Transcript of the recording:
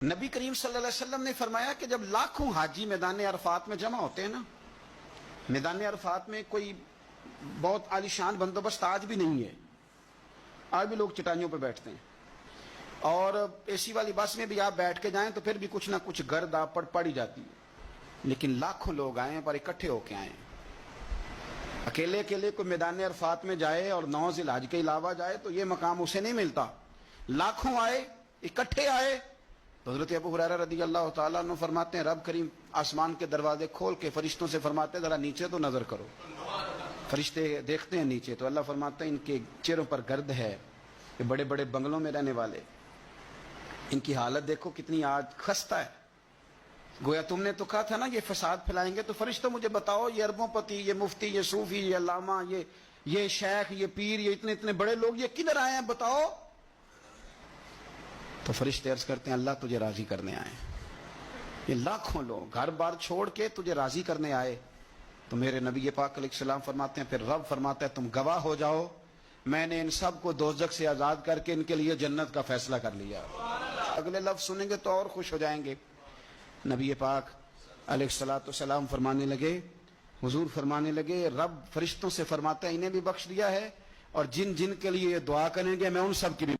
نبی کریم صلی اللہ علیہ وسلم نے فرمایا کہ جب لاکھوں حاجی میدان عرفات میں جمع ہوتے ہیں نا، میدان عرفات میں کوئی بہت عالیشان بندوبست آج بھی نہیں ہے، آج بھی لوگ چٹائیوں پہ بیٹھتے ہیں، اور اے سی والی بس میں بھی آپ بیٹھ کے جائیں تو پھر بھی کچھ نہ کچھ گرد آپ پر پڑ ہی جاتی ہے، لیکن لاکھوں لوگ آئے پر اکٹھے ہو کے آئے۔ اکیلے اکیلے کوئی میدان عرفات میں جائے اور 9 ذی الحج کے علاوہ جائے تو یہ مقام اسے نہیں ملتا۔ لاکھوں آئے، اکٹھے آئے تو حضرت ابو ہریرہ رضی اللہ تعالیٰ عنہ فرماتے ہیں رب کریم آسمان کے دروازے کھول کے فرشتوں سے فرماتے ہیں ذرا نیچے تو نظر کرو۔ فرشتے دیکھتے ہیں نیچے تو اللہ فرماتا ہے ان کے چہروں پر گرد ہے، یہ بڑے بڑے بنگلوں میں رہنے والے، ان کی حالت دیکھو کتنی آج خستہ ہے۔ گویا تم نے تو کہا تھا نا یہ فساد پھیلائیں گے، تو فرشتوں مجھے بتاؤ یہ اربوں پتی، یہ مفتی، یہ صوفی، یہ علامہ، یہ شیخ، یہ پیر، یہ اتنے اتنے بڑے لوگ یہ کدھر آئے ہیں بتاؤ؟ تو فرشتے عرض کرتے ہیں اللہ تجھے راضی کرنے آئے ہیں۔ یہ لاکھوں لوگ گھر بار چھوڑ کے تجھے راضی کرنے آئے۔ تو میرے نبی پاک علیہ السلام فرماتے ہیں پھر رب فرماتا ہے تم گواہ ہو جاؤ، میں نے ان سب کو دوزخ سے آزاد کر کے ان کے لیے جنت کا فیصلہ کر لیا۔ اگلے لفظ سنیں گے تو اور خوش ہو جائیں گے۔ نبی پاک علیہ السلام فرمانے لگے، حضور فرمانے لگے رب فرشتوں سے فرماتا ہے انہیں بھی بخش دیا ہے، اور جن جن کے لیے یہ دعا کریں گے میں ان سب کی بھی